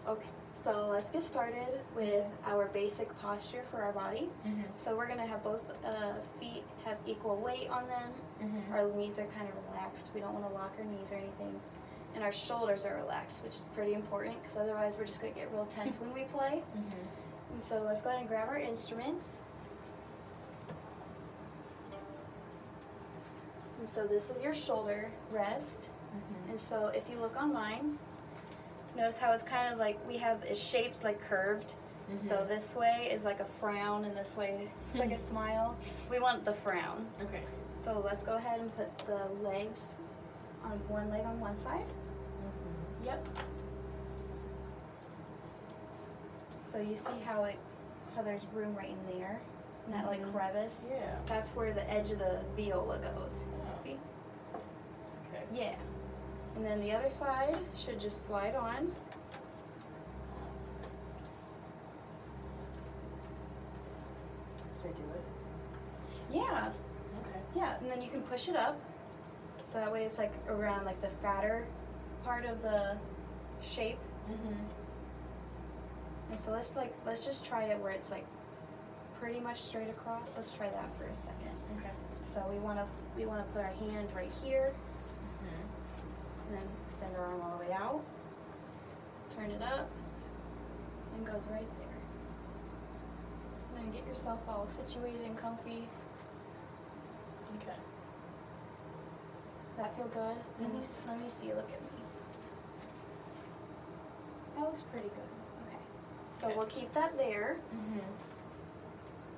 Okay, so let's get started with our basic posture for our body. So we're gonna have both feet have equal weight on them. Our knees are kind of relaxed. We don't want to lock our knees or anything. And our shoulders are relaxed, which is pretty important because otherwise we're just gonna get real tense when we play. And so let's go ahead and grab our instruments. And so this is your shoulder rest. And so if you look on mine, notice how it's kind of like we have it shaped like curved. So this way is like a frown and this way it's like a smile. We want the frown. Okay. So let's go ahead and put the legs on one leg on one side. Yep. So you see how there's room right in there, in that like crevice. Yeah. That's where the edge of the viola goes. See? Okay. Yeah. And then the other side should just slide on. Should I do it? Yeah. Okay. Yeah, and then you can push it up. So that way it's like around like the fatter part of the shape. And so let's just try it where it's like pretty much straight across. Let's try that for a second. Okay. So we wanna put our hand right here. And then extend our arm all the way out. Turn it up. And goes right there. And then get yourself all situated and comfy. Okay. That feel good? Let me see. Look at me. That looks pretty good. Okay. So we'll keep that there.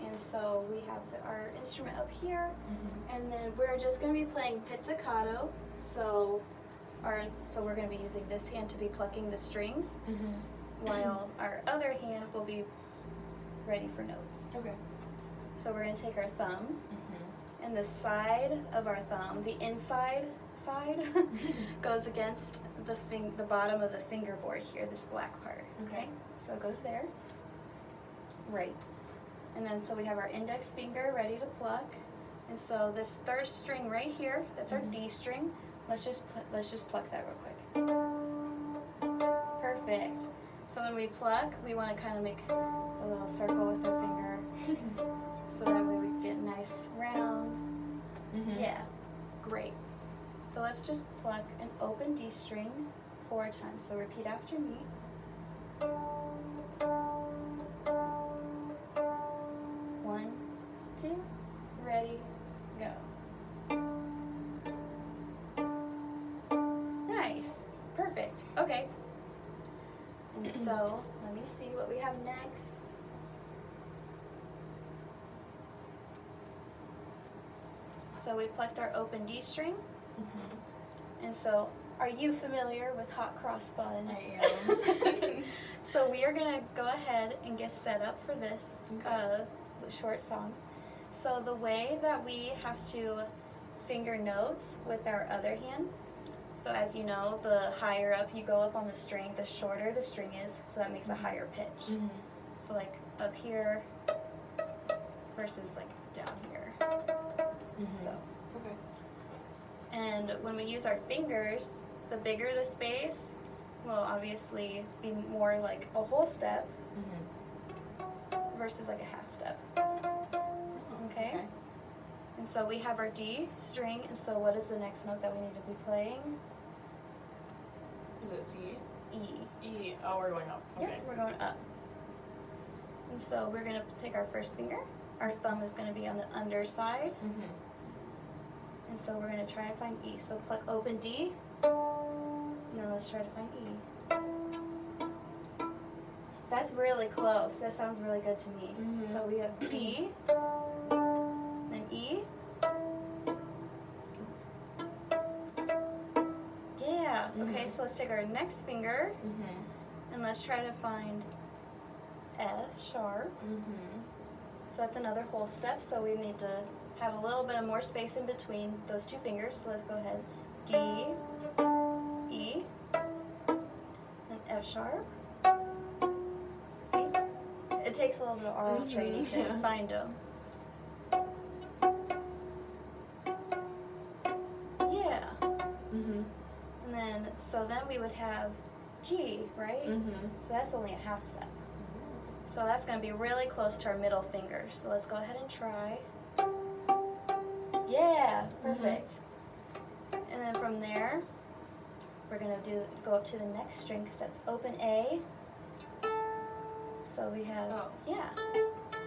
And so we have our instrument up here. And then we're just going to be playing pizzicato. So we're going to be using this hand to be plucking the strings, while our other hand will be ready for notes. Okay. So we're going to take our thumb, and the side of our thumb, the inside side, goes against the bottom of the fingerboard here, this black part. Okay. So it goes there. Right. And then so we have our index finger ready to pluck. And so this third string right here, that's our D string. Let's just pluck that real quick. Perfect. So when we pluck, we want to kind of make a little circle with our finger, so that way we get nice round. Yeah, great. So let's just pluck an open D string 4 times. So repeat after me. 1, 2, ready, go. Nice. Perfect. Okay. And so, let me see what we have next. So we plucked our open D string. And so, are you familiar with hot cross buns? I am. So we are going to go ahead and get set up for this short song. So the way that we have to finger notes with our other hand, so as you know, the higher up you go up on the string, the shorter the string is, so that makes a higher pitch. So like up here versus like down here. So. Okay. And when we use our fingers, the bigger the space will obviously be more like a whole step versus like a half step. Okay? And so we have our D string, and so what is the next note that we need to be playing? Is it C? E. E. Oh, we're going up. Okay. Yep, we're going up. And so we're going to take our first finger. Our thumb is going to be on the underside. And so we're going to try to find E. So pluck open D, and then let's try to find E. That's really close. That sounds really good to me. So we have D, then E. Yeah. Okay, so let's take our next finger, and let's try to find F sharp. So that's another whole step, so we need to have a little bit of more space in between those 2 fingers. So let's go ahead. D, E, and F sharp. See? It takes a little bit of oral training to find them. Yeah. And then, so then we would have G, right? Mm-hmm. So that's only a half step. So that's going to be really close to our middle finger. So let's go ahead and try. Yeah, perfect. And then from there, we're going to go up to the next string because that's open A. So we have, yeah.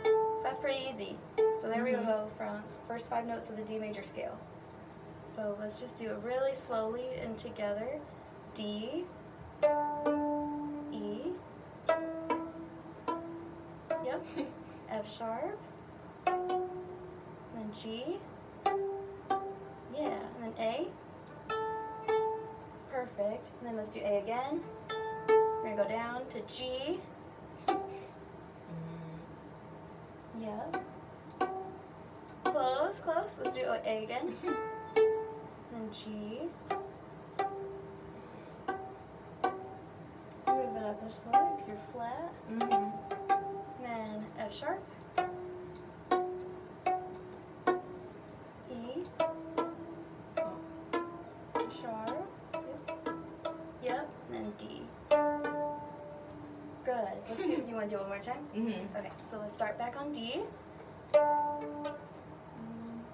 So that's pretty easy. So there we go from first 5 notes of the D major scale. So let's just do it really slowly and together. D, E, yep, F sharp, and then G, yeah, and then A, perfect, and then let's do A again. We're gonna go down to G, yep, close, close, let's do A again, and then G, move it up a slowly because you're flat. Then F sharp, E, sharp, yep, and then D. Good. Let's do. You want to do it one more time? Okay. So let's start back on D.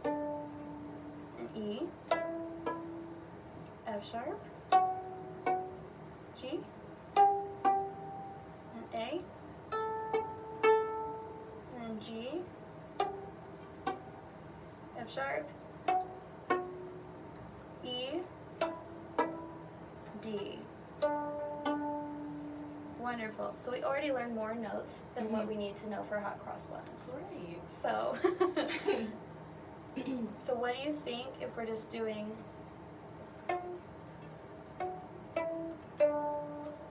And E, F sharp, G, and A. G, F sharp, E, D. Wonderful. So we already learned more notes than what we need to know for hot cross buttons. Great. So, so what do you think if we're just doing?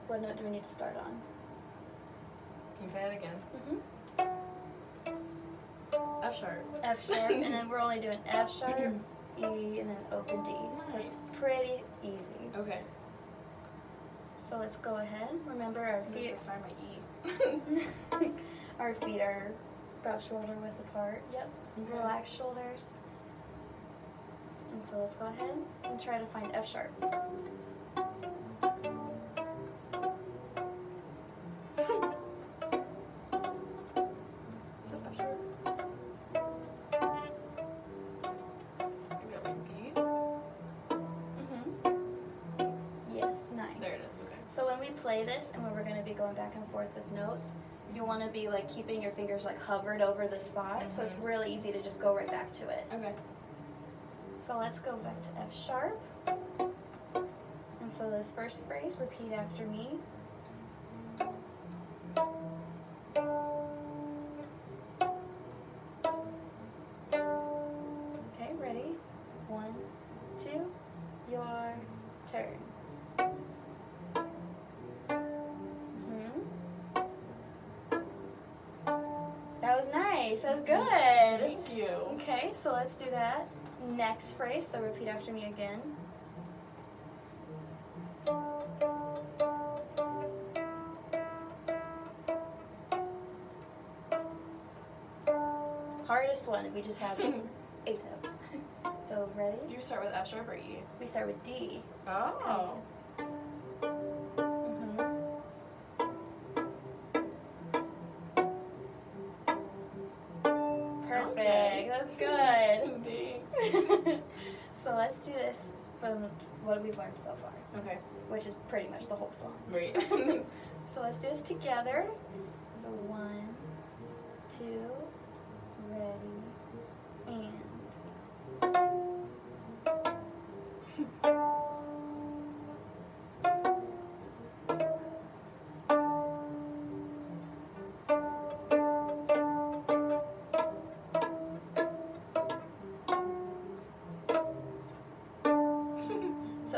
What note do we need to start on? Can you say that again? F sharp. F sharp, and then we're only doing F sharp, E, and then open D. So it's pretty easy. Okay. So let's go ahead. Remember our I need feet. to find my E. Our feet are about shoulder width apart. Yep. Okay. Relax shoulders. And so let's go ahead and try to find F sharp. Play this and when we're going to be going back and forth with notes, you want to be like keeping your fingers like hovered over the spot, so it's really easy to just go right back to it. Okay. So let's go back to F sharp. And so this first phrase, repeat after me. Okay, ready? 1, 2, your turn. That was good. Thank you. Okay, so let's do that next phrase. So repeat after me again. Hardest one, we just have 8 notes. So ready? Did you start with F sharp or E? We start with D. Oh. Perfect. That's good. Thanks. So let's do this from what we've learned so far. Okay. Which is pretty much the whole song. Right. So let's do this together. So 1, 2, ready, and.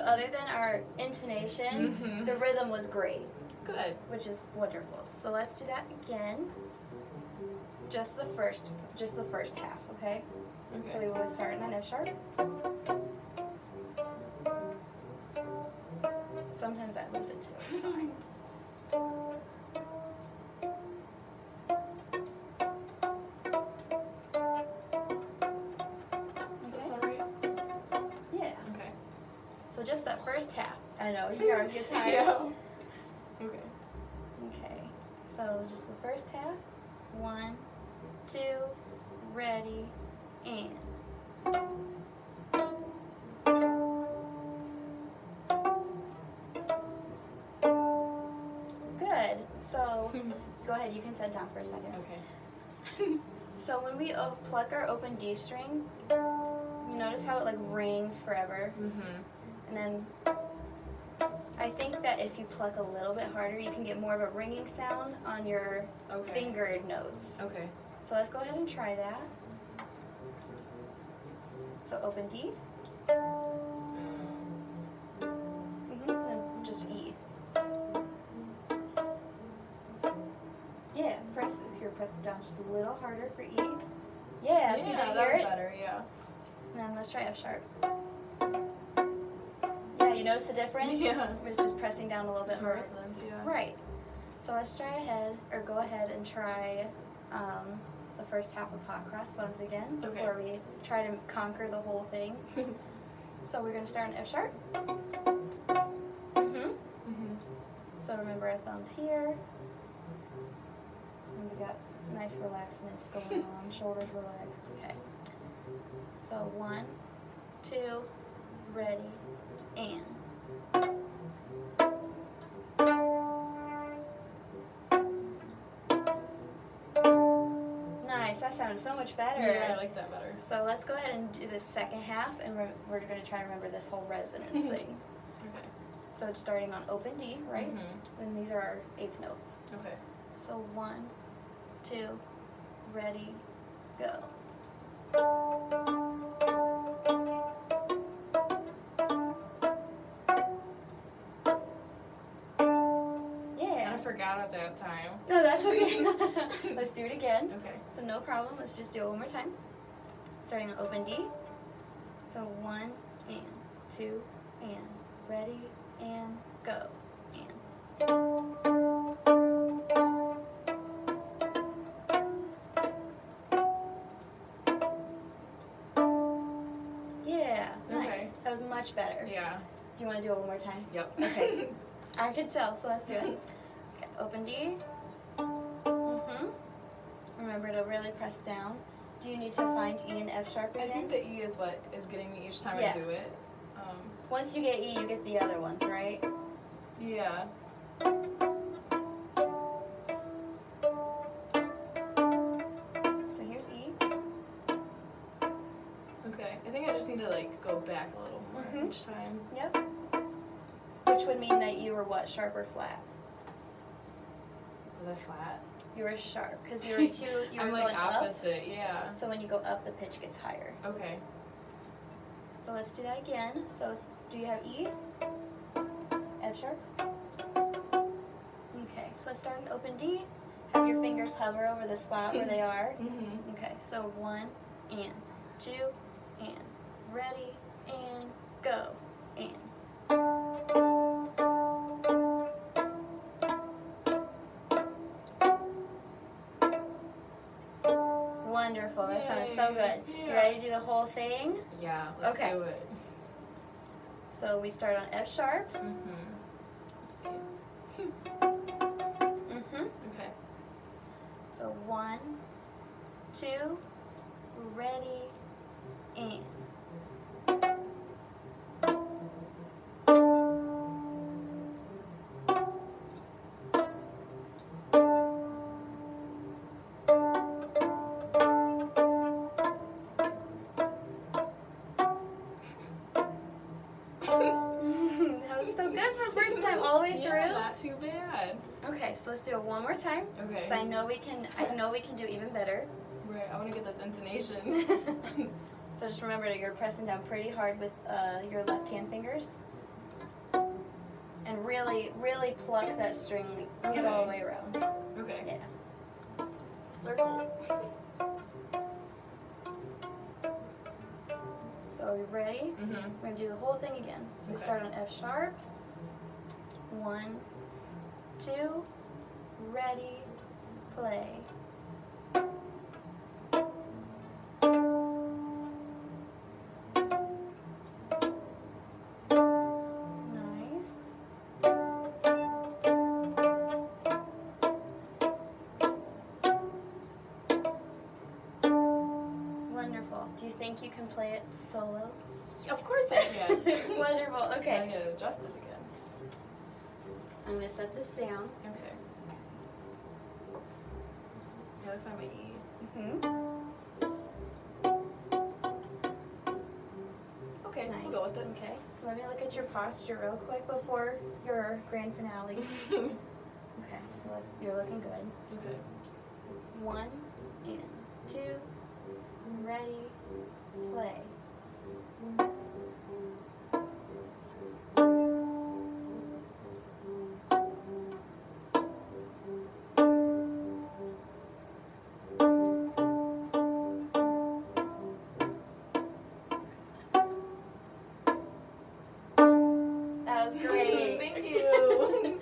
Other than our intonation, the rhythm was great. Good. Which is wonderful. So let's do that again. Just the first half, okay? So we will start in an F sharp. Sometimes I lose it too. It's fine. Yeah. Okay. So just that first half. I know, you guys get tired. Yeah. Okay. Okay, so just the first half. 1, 2, ready, and. Good. So go ahead, you can sit down for a second. Okay. So when we pluck our open D string, you notice how it like rings forever? And then I think that if you pluck a little bit harder, you can get more of a ringing sound on your fingered notes. Okay. So let's go ahead and try that. So open D. And just E. Yeah, press it down just a little harder for E. Yeah, so you did that hear was it? better, yeah. And then let's try F sharp. Yeah, you notice the difference? Yeah. It's just pressing down a little bit More harder. resonance, yeah. Right. So let's go ahead and try the first half of Hot Cross Buns again before we try to conquer the whole thing. So we're going to start on F sharp. So remember our thumbs here. And we got nice relaxedness going on, shoulders relaxed. Okay. So 1, 2, ready, and. Nice, that sounded so much better. Yeah, I like that better. So let's go ahead and do the second half, and we're going to try to remember this whole resonance thing. Okay. So starting on open D, right? And these are our eighth notes. Okay. So 1, 2, ready, go. Yeah. I forgot at that time. No, that's okay. Let's do it again. Okay. So no problem. Let's just do it one more time. Starting on open D. So 1 and 2 and ready and go and. Yeah, nice. Okay. That was much better. Yeah. Do you want to do it one more time? Yep. Okay. I could tell, so let's do it. Okay, open D. Remember to really press down. Do you need to find E and F sharp again? I think the E is what is getting me each time Yeah. I do it. Once you get E, you get the other ones, right? Yeah. So here's E. Okay. I think I just need to like go back a little more each time. Yep. Which would mean that you were what, sharp or flat? Was I flat? You were sharp because you were I'm going like up. opposite, yeah. So when you go up, the pitch gets higher. Okay. So let's do that again. So do you have E? F sharp? Okay, so let's start in open D. Have your fingers hover over the spot where they are. Okay, so 1 and 2 and ready and go and. Wonderful, that sounded so good. Yay. You ready to do the whole thing? Yeah, let's Okay. do it. So we start on F sharp. Let's see. Okay. So 1, 2, ready, and. That was so good for the first time all the way through. Yeah, not too bad. Okay, so let's do it one more time. Okay. Because I know we can do even better. Right, I want to get this intonation. So just remember that you're pressing down pretty hard with your left hand fingers. And really, really pluck that string, get all the way around. Okay. Yeah. Circle. So are we ready? We're going to do the whole thing again. So we Okay. start on F sharp. 1, 2, ready, play. Nice. can play it solo? Of course I can. Wonderful. I Okay. get it adjusted again. I'm gonna set this down. Okay. Gotta find my E. Okay, Nice. we'll go with it. Okay. So let me look at your posture real quick before your grand finale. Okay. So you're looking good. Okay. 1 and 2. Ready. Play. That was great. Thank you.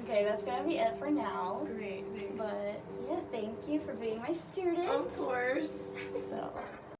Okay, that's gonna be it for now. Great, thanks. But yeah, thank you for being my student. Of course. So